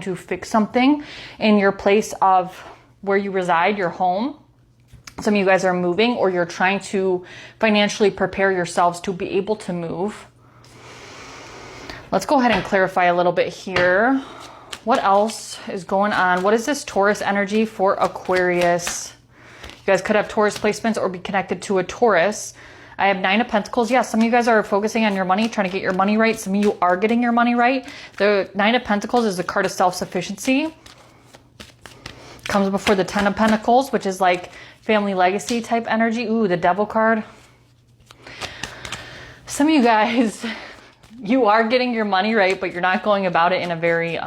to fix something in your place of where you reside, your home. Some of you guys are moving, or you're trying to financially prepare yourselves to be able to move. Let's go ahead and clarify a little bit here. What else is going on? What is this Taurus energy for Aquarius? You guys could have Taurus placements or be connected to a Taurus. I have 9 of Pentacles. Yeah, some of you guys are focusing on your money, trying to get your money right. Some of you are getting your money right. The 9 of Pentacles is the card of self-sufficiency. Comes before the 10 of Pentacles, which is like family legacy type energy. Ooh, the Devil card. Some of you guys, you are getting your money right, but you're not going about it in a very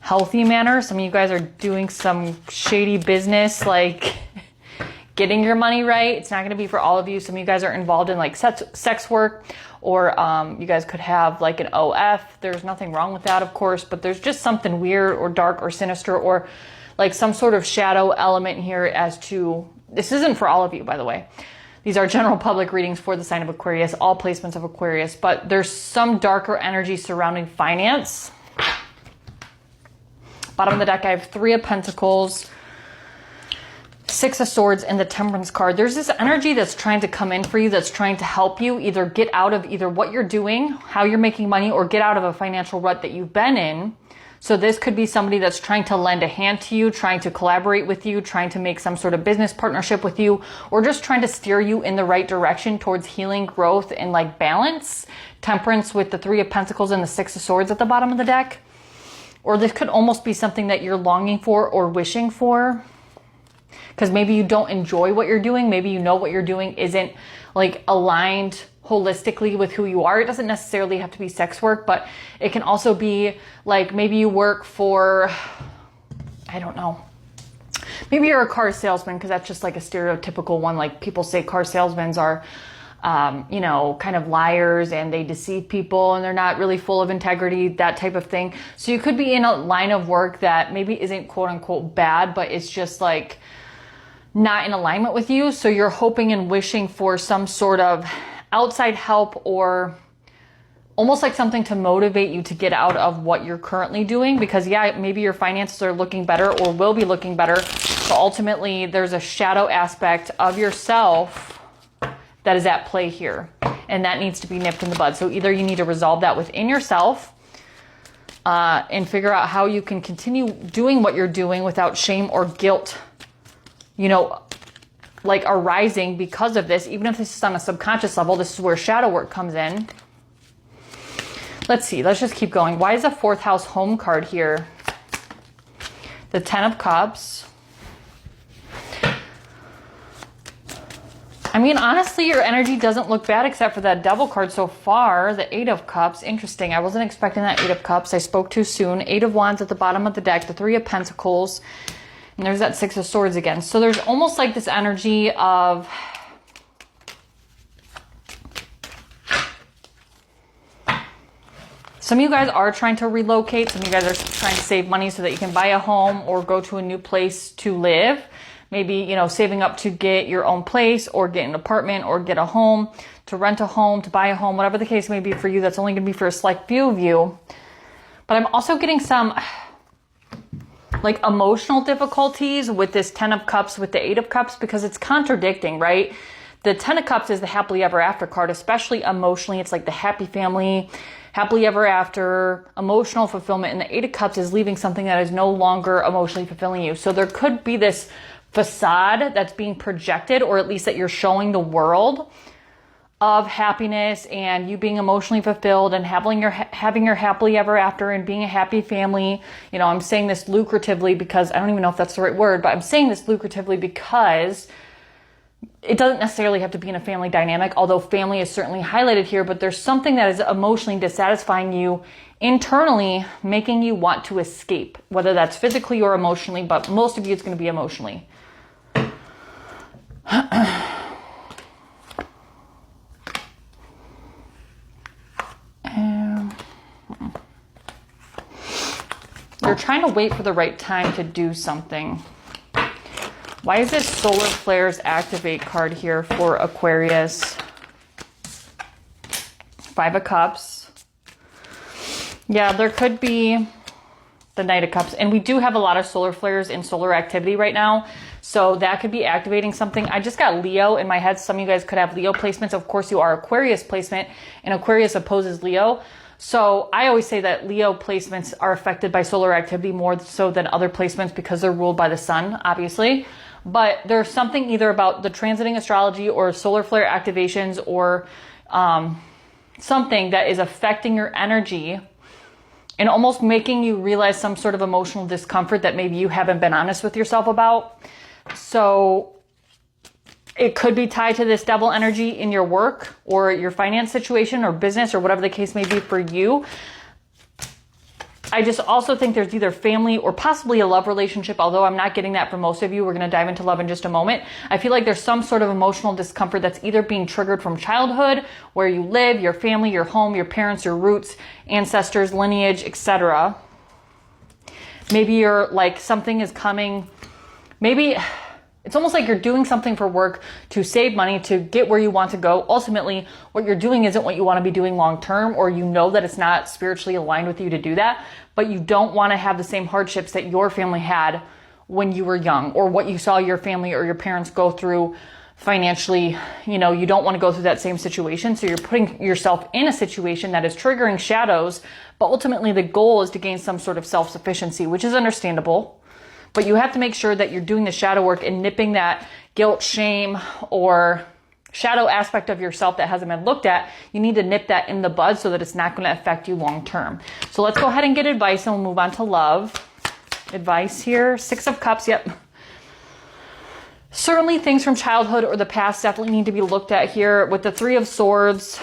healthy manner. Some of you guys are doing some shady business, like getting your money right. It's not going to be for all of you. Some of you guys are involved in like sex work, or you guys could have like an OF. There's nothing wrong with that, of course, but there's just something weird or dark or sinister, or like some sort of shadow element here as to, this isn't for all of you, by the way. These are general public readings for the sign of Aquarius, all placements of Aquarius, but there's some darker energy surrounding finance. Bottom of the deck, I have 3 of Pentacles, 6 of Swords, and the Temperance card. There's this energy that's trying to come in for you, that's trying to help you either get out of either what you're doing, how you're making money, or get out of a financial rut that you've been in. So this could be somebody that's trying to lend a hand to you, trying to collaborate with you, trying to make some sort of business partnership with you, or just trying to steer you in the right direction towards healing, growth, and like balance. Temperance with the 3 of Pentacles and the 6 of Swords at the bottom of the deck. Or this could almost be something that you're longing for or wishing for, because maybe you don't enjoy what you're doing. Maybe you know what you're doing isn't like aligned holistically with who you are. It doesn't necessarily have to be sex work, but it can also be like maybe you work for, I don't know, maybe you're a car salesman, because that's just like a stereotypical one. Like people say car salesmen are, you know, kind of liars, and they deceive people, and they're not really full of integrity, that type of thing. So you could be in a line of work that maybe isn't quote unquote bad, but it's just like not in alignment with you. So you're hoping and wishing for some sort of outside help, or almost like something to motivate you to get out of what you're currently doing, because yeah, maybe your finances are looking better or will be looking better, but ultimately there's a shadow aspect of yourself that is at play here, and that needs to be nipped in the bud. So either you need to resolve that within yourself and figure out how you can continue doing what you're doing without shame or guilt, you know, like arising because of this. Even if this is on a subconscious level, this is where shadow work comes in. Let's see, let's just keep going. Why is the 4th house home card here? The 10 of Cups. I mean, honestly, your energy doesn't look bad except for that Devil card so far. The 8 of Cups, interesting. I wasn't expecting that 8 of Cups. I spoke too soon. 8 of Wands at the bottom of the deck, the 3 of Pentacles, and there's that 6 of Swords again. So there's almost like this energy of some of you guys are trying to relocate. Some of you guys are trying to save money so that you can buy a home or go to a new place to live. Maybe, you know, saving up to get your own place, or get an apartment, or get a home, to rent a home, to buy a home, whatever the case may be for you. That's only going to be for a select few of you. But I'm also getting some like emotional difficulties with this 10 of Cups, with the 8 of Cups, because it's contradicting, right? The 10 of Cups is the happily ever after card, especially emotionally. It's like the happy family, happily ever after, emotional fulfillment. And the 8 of Cups is leaving something that is no longer emotionally fulfilling you. So there could be this facade that's being projected, or at least that you're showing the world, of happiness and you being emotionally fulfilled and having your happily ever after and being a happy family. You know, I'm saying this lucratively because I don't even know if that's the right word, but I'm saying this lucratively because it doesn't necessarily have to be in a family dynamic, although family is certainly highlighted here, but there's something that is emotionally dissatisfying you internally, making you want to escape, whether that's physically or emotionally, but most of you it's going to be emotionally. You're trying to wait for the right time to do something. Why is this solar flares activate card here for Aquarius? 5 of Cups. Yeah, there could be the Knight of Cups. And we do have a lot of solar flares and solar activity right now. So that could be activating something. I just got Leo in my head. Some of you guys could have Leo placements. Of course, you are Aquarius placement, and Aquarius opposes Leo. So I always say that Leo placements are affected by solar activity more so than other placements because they're ruled by the sun, obviously. But there's something either about the transiting astrology or solar flare activations or something that is affecting your energy and almost making you realize some sort of emotional discomfort that maybe you haven't been honest with yourself about. So it could be tied to this devil energy in your work or your finance situation or business or whatever the case may be for you. I just also think there's either family or possibly a love relationship, although I'm not getting that for most of you. We're going to dive into love in just a moment. I feel like there's some sort of emotional discomfort that's either being triggered from childhood, where you live, your family, your home, your parents, your roots, ancestors, lineage, etc. Maybe you're like something is coming, maybe it's almost like you're doing something for work to save money to get where you want to go. Ultimately, what you're doing isn't what you want to be doing long term, or you know that it's not spiritually aligned with you to do that, but you don't want to have the same hardships that your family had when you were young, or what you saw your family or your parents go through financially. You know, you don't want to go through that same situation. So you're putting yourself in a situation that is triggering shadows, but ultimately the goal is to gain some sort of self-sufficiency, which is understandable. But you have to make sure that you're doing the shadow work and nipping that guilt, shame, or shadow aspect of yourself that hasn't been looked at. You need to nip that in the bud so that it's not going to affect you long term. So let's go ahead and get advice and we'll move on to love. Advice here. 6 of Cups. Yep. Certainly things from childhood or the past definitely need to be looked at here. With the 3 of Swords.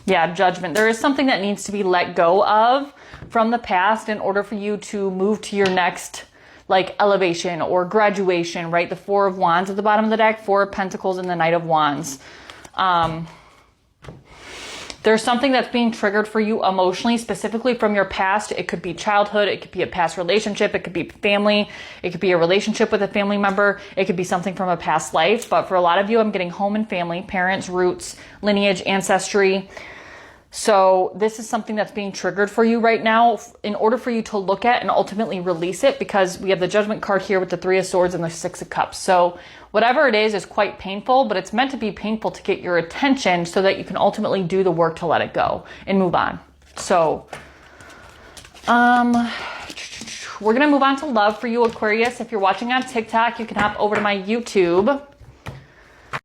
Yeah, Judgment. There is something that needs to be let go of from the past in order for you to move to your next like elevation or graduation, right? The 4 of Wands at the bottom of the deck, 4 of Pentacles, and the Knight of Wands. There's something that's being triggered for you emotionally, specifically from your past. It could be childhood. It could be a past relationship. It could be family. It could be a relationship with a family member. It could be something from a past life. But for a lot of you, I'm getting home and family, parents, roots, lineage, ancestry. So this is something that's being triggered for you right now in order for you to look at and ultimately release it, because we have the Judgment card here with the 3 of Swords and the 6 of Cups. So whatever it is quite painful, but it's meant to be painful to get your attention so that you can ultimately do the work to let it go and move on. So we're going to move on to love for you, Aquarius. If you're watching on TikTok, you can hop over to my YouTube.